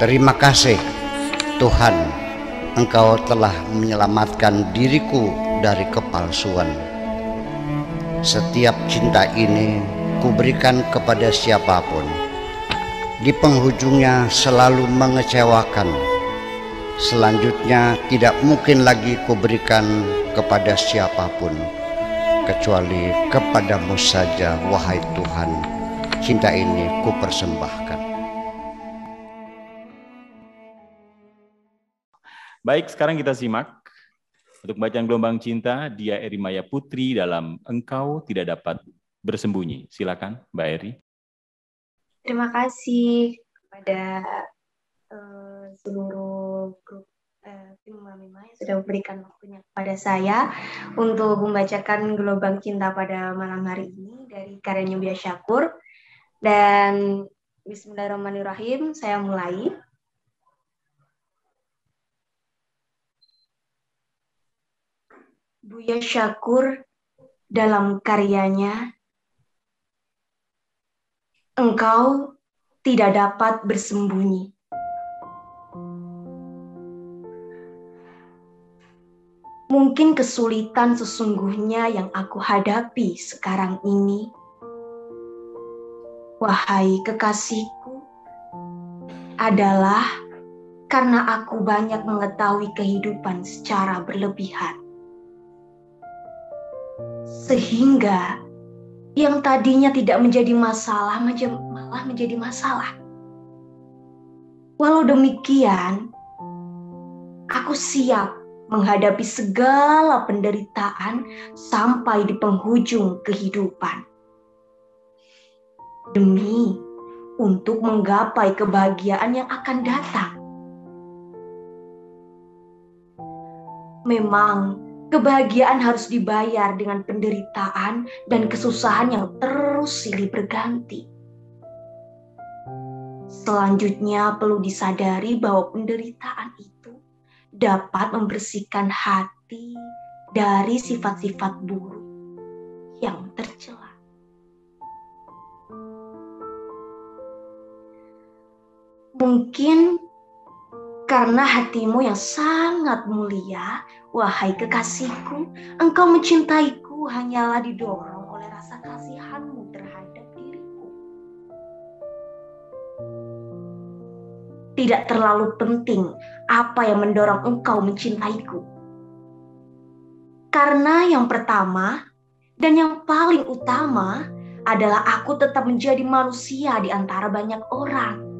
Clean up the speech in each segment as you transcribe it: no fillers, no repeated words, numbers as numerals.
Terima kasih Tuhan, Engkau telah menyelamatkan diriku dari kepalsuan. Setiap cinta ini kuberikan kepada siapapun, di penghujungnya selalu mengecewakan. Selanjutnya tidak mungkin lagi kuberikan kepada siapapun, kecuali kepadamu saja, wahai Tuhan. Cinta ini kupersembahkan. Baik, sekarang kita simak untuk bacaan gelombang cinta Dia Erimaya Putri dalam Engkau Tidak Dapat Bersembunyi. Silakan, Mbak Eri. Terima kasih kepada seluruh grup tim Mamima yang sudah memberikan waktunya kepada saya untuk membacakan gelombang cinta pada malam hari ini dari karya Nyumbia Syakur. Dan Bismillahirrahmanirrahim, saya mulai. Buya Syakur dalam karyanya Engkau Tidak Dapat Bersembunyi. Mungkin kesulitan sesungguhnya yang aku hadapi sekarang ini. Wahai kekasihku, adalah karena aku banyak mengetahui kehidupan secara berlebihan. Sehingga yang tadinya tidak menjadi masalah malah menjadi masalah. Walau demikian, aku siap menghadapi segala penderitaan sampai di penghujung kehidupan. Demi untuk menggapai kebahagiaan yang akan datang. Memang kebahagiaan harus dibayar dengan penderitaan dan kesusahan yang terus silih berganti. Selanjutnya perlu disadari bahwa penderitaan itu dapat membersihkan hati dari sifat-sifat buruk yang tercela. Mungkin karena hatimu yang sangat mulia, wahai kekasihku, engkau mencintaiku hanyalah didorong oleh rasa kasihanmu terhadap diriku. Tidak terlalu penting apa yang mendorong engkau mencintaiku. Karena yang pertama dan yang paling utama adalah aku tetap menjadi manusia di antara banyak orang.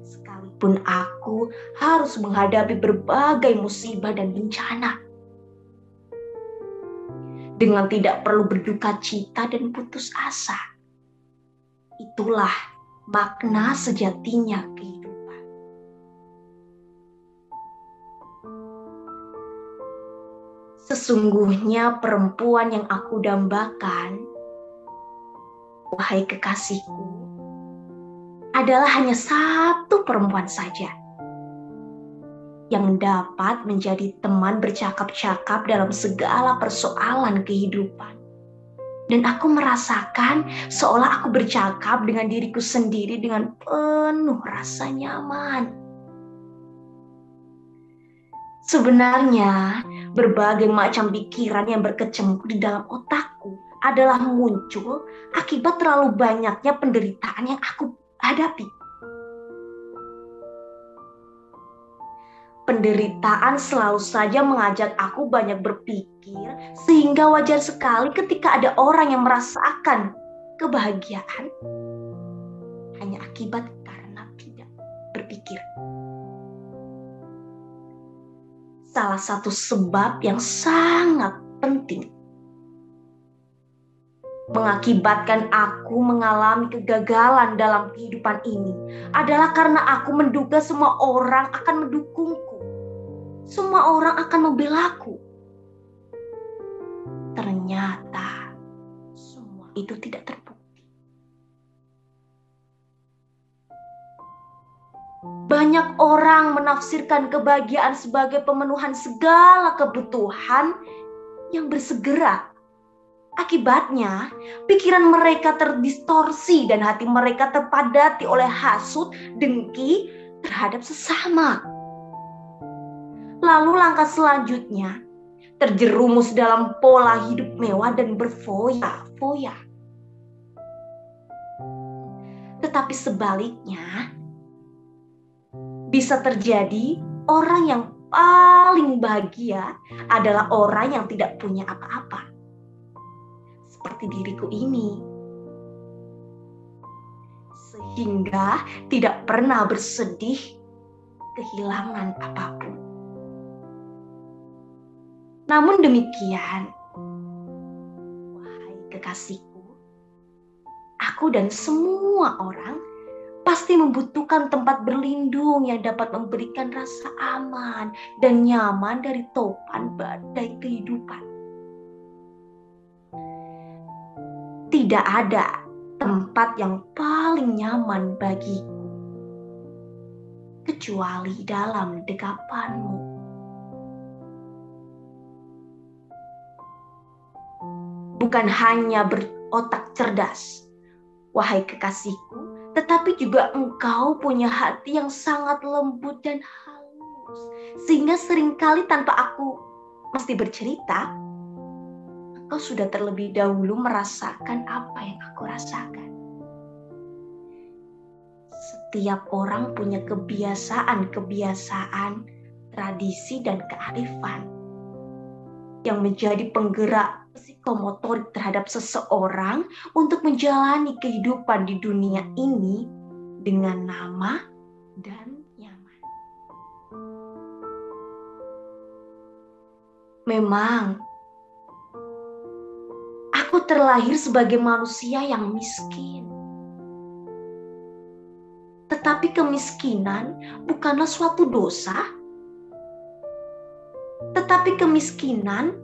Sekalipun aku harus menghadapi berbagai musibah dan bencana. Dengan tidak perlu berduka cita dan putus asa. Itulah makna sejatinya kehidupan. Sesungguhnya perempuan yang aku dambakan, wahai kekasihku, adalah hanya satu perempuan saja yang dapat menjadi teman bercakap-cakap dalam segala persoalan kehidupan. Dan aku merasakan seolah aku bercakap dengan diriku sendiri dengan penuh rasa nyaman. Sebenarnya berbagai macam pikiran yang berkecamuk di dalam otakku adalah muncul akibat terlalu banyaknya penderitaan yang aku hadapi. Penderitaan selalu saja mengajak aku banyak berpikir, sehingga wajar sekali ketika ada orang yang merasakan kebahagiaan hanya akibat karena tidak berpikir. Salah satu sebab yang sangat penting mengakibatkan aku mengalami kegagalan dalam kehidupan ini adalah karena aku menduga semua orang akan mendukungku. Semua orang akan membelaku. Ternyata semua itu tidak terbukti. Banyak orang menafsirkan kebahagiaan sebagai pemenuhan segala kebutuhan yang bersegera. Akibatnya, pikiran mereka terdistorsi dan hati mereka terpadati oleh hasut, dengki terhadap sesama. Lalu langkah selanjutnya, terjerumus dalam pola hidup mewah dan berfoya-foya. Tetapi sebaliknya, bisa terjadi orang yang paling bahagia adalah orang yang tidak punya apa-apa. Seperti diriku ini. Sehingga tidak pernah bersedih kehilangan apapun. Namun demikian, wahai kekasihku, aku dan semua orang pasti membutuhkan tempat berlindung yang dapat memberikan rasa aman dan nyaman dari topan badai kehidupan. Tidak ada tempat yang paling nyaman bagiku kecuali dalam dekapanmu. Bukan hanya berotak cerdas, wahai kekasihku, tetapi juga engkau punya hati yang sangat lembut dan halus. Sehingga seringkali tanpa aku mesti bercerita, engkau sudah terlebih dahulu merasakan apa yang aku rasakan. Setiap orang punya kebiasaan, tradisi, dan kearifan yang menjadi penggerak psikomotorik terhadap seseorang untuk menjalani kehidupan di dunia ini dengan nama dan nyaman. Memang, aku terlahir sebagai manusia yang miskin. Tetapi kemiskinan bukanlah suatu dosa. Tetapi kemiskinan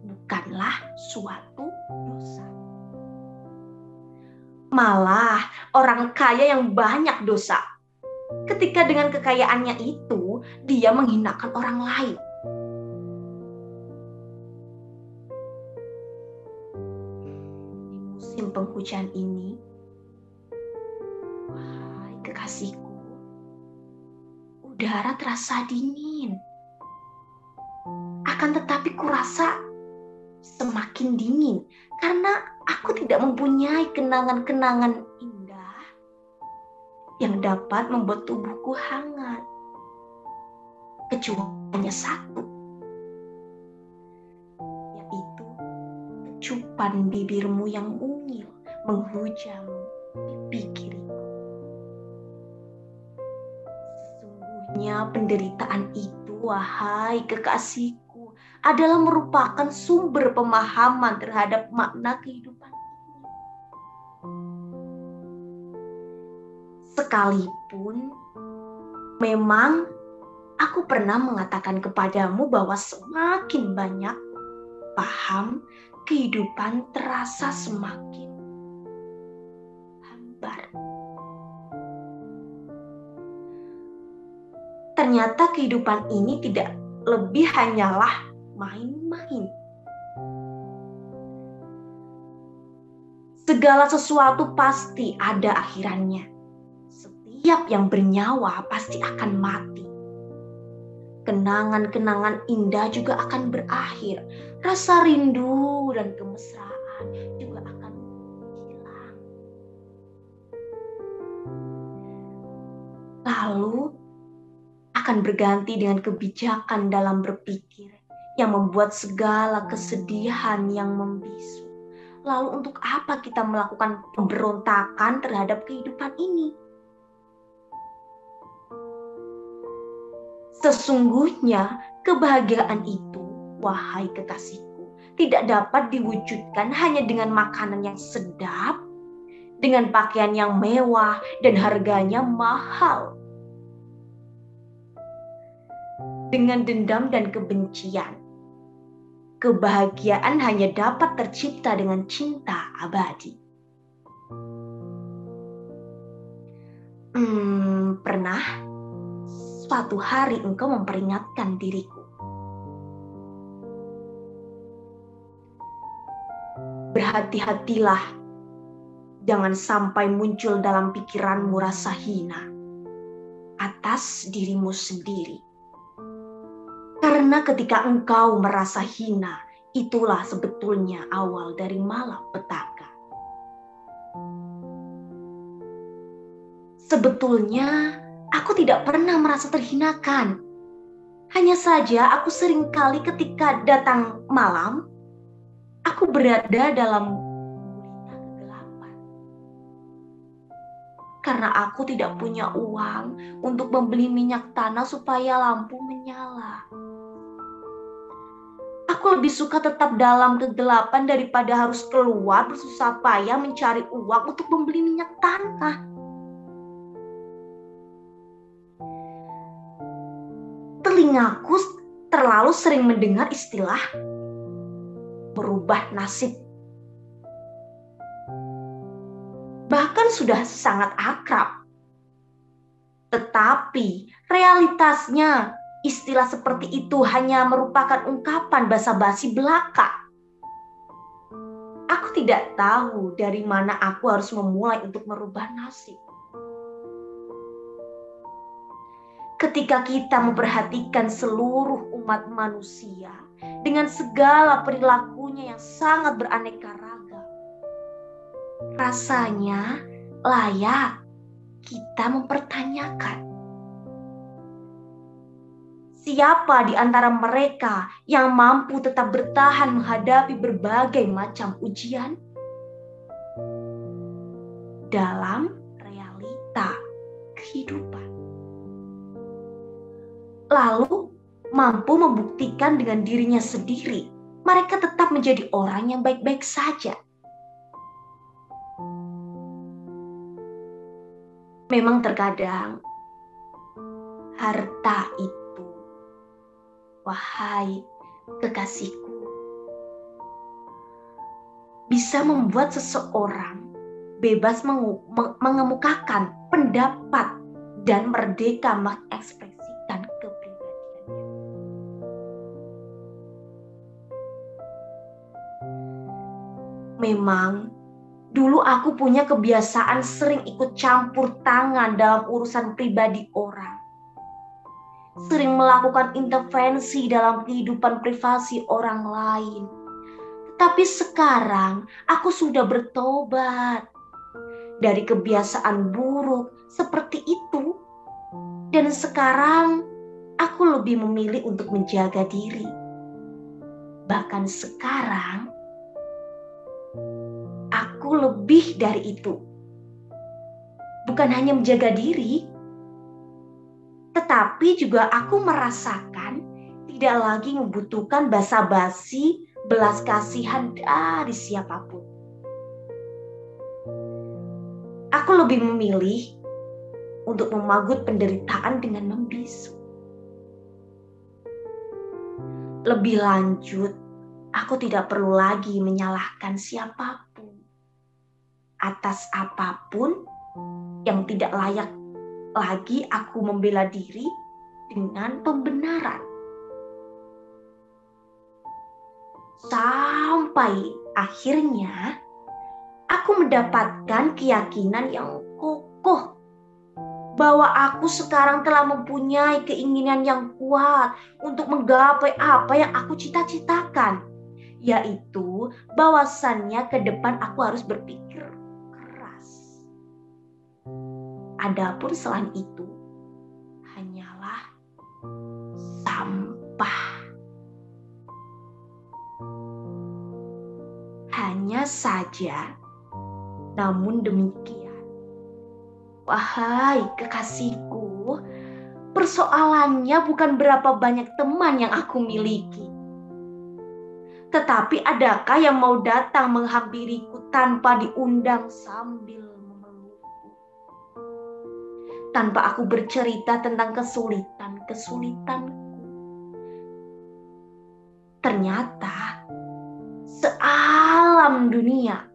bukanlah suatu dosa. Malah orang kaya yang banyak dosa. Ketika dengan kekayaannya itu, dia menghinakan orang lain. Di musim penghujan ini, wahai kekasihku, udara terasa dingin. Akan tetapi kurasa semakin dingin karena aku tidak mempunyai kenangan-kenangan indah yang dapat membuat tubuhku hangat. Kecuali hanya satu, yaitu kecupan bibirmu yang mungil menghujam pipi kiriku. Sesungguhnya penderitaan itu, wahai kekasihku, adalah merupakan sumber pemahaman terhadap makna kehidupan ini. Sekalipun memang aku pernah mengatakan kepadamu bahwa semakin banyak paham, kehidupan terasa semakin hambar. Ternyata kehidupan ini tidak lebih hanyalah main-main. Segala sesuatu pasti ada akhirannya. Setiap yang bernyawa pasti akan mati. Kenangan-kenangan indah juga akan berakhir. Rasa rindu dan kemesraan juga akan hilang. Lalu akan berganti dengan kebijakan dalam berpikir yang membuat segala kesedihan yang membisu. Lalu untuk apa kita melakukan pemberontakan terhadap kehidupan ini? Sesungguhnya kebahagiaan itu, wahai kekasihku, tidak dapat diwujudkan hanya dengan makanan yang sedap, dengan pakaian yang mewah dan harganya mahal. Dengan dendam dan kebencian, kebahagiaan hanya dapat tercipta dengan cinta abadi. Pernah suatu hari engkau memperingatkan diriku. Hati-hatilah, jangan sampai muncul dalam pikiranmu rasa hina atas dirimu sendiri. Karena ketika engkau merasa hina, itulah sebetulnya awal dari malapetaka. Sebetulnya aku tidak pernah merasa terhinakan. Hanya saja aku seringkali ketika datang malam, aku berada dalam gulita kegelapan. Karena aku tidak punya uang untuk membeli minyak tanah supaya lampu menyala. Aku lebih suka tetap dalam kegelapan daripada harus keluar bersusah payah mencari uang untuk membeli minyak tanah. Telingaku terlalu sering mendengar istilah merubah nasib. Bahkan sudah sangat akrab. Tetapi realitasnya istilah seperti itu hanya merupakan ungkapan basa-basi belaka. Aku tidak tahu dari mana aku harus memulai untuk merubah nasib. Ketika kita memperhatikan seluruh umat manusia dengan segala perilakunya yang sangat beraneka ragam, rasanya layak kita mempertanyakan, siapa di antara mereka yang mampu tetap bertahan menghadapi berbagai macam ujian dalam realita kehidupan, lalu mampu membuktikan dengan dirinya sendiri mereka tetap menjadi orang yang baik-baik saja. Memang terkadang harta itu, wahai kekasihku, bisa membuat seseorang bebas mengemukakan pendapat dan merdeka mengekspresikan kepribadiannya. Memang dulu aku punya kebiasaan sering ikut campur tangan dalam urusan pribadi orang. Sering melakukan intervensi dalam kehidupan privasi orang lain. Tetapi sekarang aku sudah bertobat dari kebiasaan buruk seperti itu. Dan sekarang aku lebih memilih untuk menjaga diri. Bahkan sekarang aku lebih dari itu. Bukan hanya menjaga diri, tetapi juga aku merasakan tidak lagi membutuhkan basa-basi belas kasihan dari siapapun. Aku lebih memilih untuk memagut penderitaan dengan membisu. Lebih lanjut, aku tidak perlu lagi menyalahkan siapapun atas apapun yang tidak layak lagi aku membela diri dengan pembenaran. Sampai akhirnya aku mendapatkan keyakinan yang kokoh bahwa aku sekarang telah mempunyai keinginan yang kuat untuk menggapai apa yang aku cita-citakan, yaitu bahwasannya ke depan aku harus berpikir keras. Adapun selain itu hanyalah sampah. Hanya saja, namun demikian, wahai kekasihku, persoalannya bukan berapa banyak teman yang aku miliki. Tetapi adakah yang mau datang menghampiriku tanpa diundang sambil memelukku? Tanpa aku bercerita tentang kesulitan-kesulitanku. Ternyata sealam dunia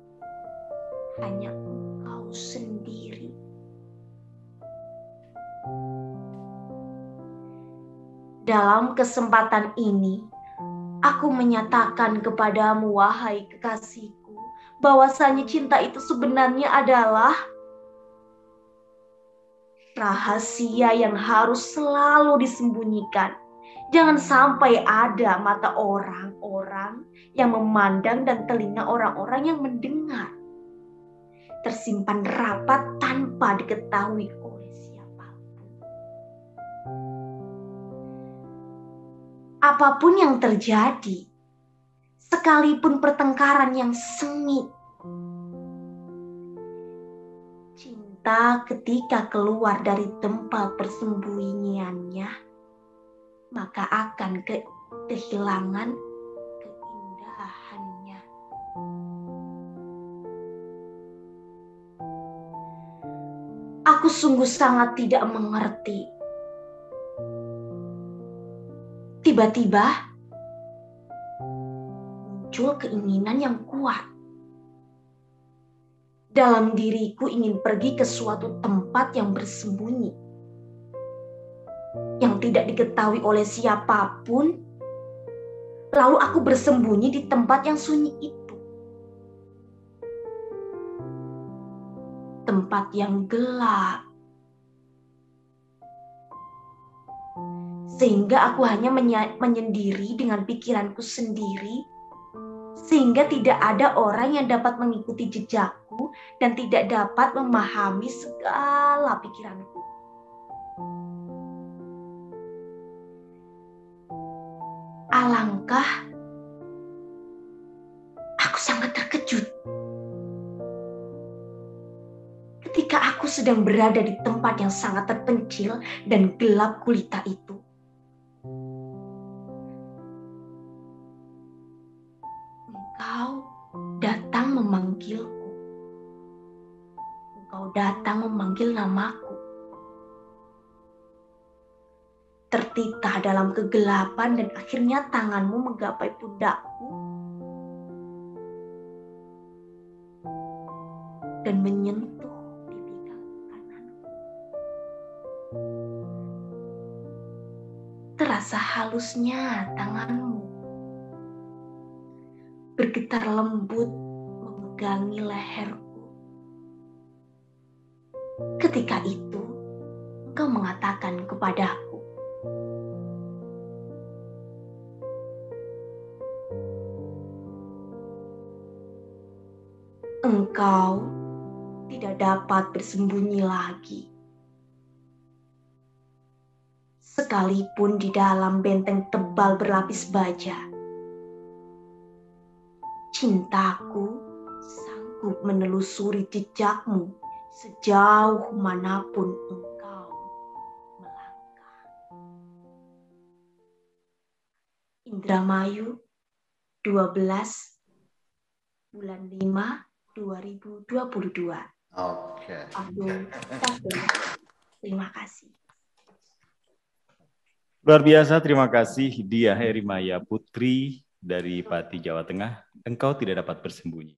hanya engkau sendiri. Dalam kesempatan ini, aku menyatakan kepadamu, wahai kekasihku, bahwasanya cinta itu sebenarnya adalah rahasia yang harus selalu disembunyikan. Jangan sampai ada mata orang-orang yang memandang dan telinga orang-orang yang mendengar. Tersimpan rapat tanpa diketahui oleh siapapun. Apapun yang terjadi, sekalipun pertengkaran yang sengit, cinta ketika keluar dari tempat persembunyiannya, maka akan kehilangan keindahannya. Aku sungguh sangat tidak mengerti. Tiba-tiba muncul keinginan yang kuat. Dalam diriku ingin pergi ke suatu tempat yang bersembunyi, yang tidak diketahui oleh siapapun. Lalu aku bersembunyi di tempat yang sunyi itu. Tempat yang gelap. Sehingga aku hanya menyendiri dengan pikiranku sendiri, sehingga tidak ada orang yang dapat mengikuti jejakku dan tidak dapat memahami segala pikiranku. Alangkah aku sangat terkejut ketika aku sedang berada di tempat yang sangat terpencil dan gelap gulita itu. Engkau datang memanggilku. Engkau datang memanggil namaku. Tertitah dalam kegelapan dan akhirnya tanganmu menggapai pundakku dan menyentuh pipi kananku. Terasa halusnya tanganmu bergetar lembut memegangi leherku. Ketika itu, engkau mengatakan kepadaku, engkau tidak dapat bersembunyi lagi. Sekalipun di dalam benteng tebal berlapis baja, cintaku sanggup menelusuri jejakmu sejauh manapun engkau melangkah. Indramayu, 12 bulan 5 2022. Oke. Abdul Syafir. Terima kasih. Luar biasa, terima kasih Dia Erimaya Putri dari Pati, Jawa Tengah. Engkau tidak dapat bersembunyi.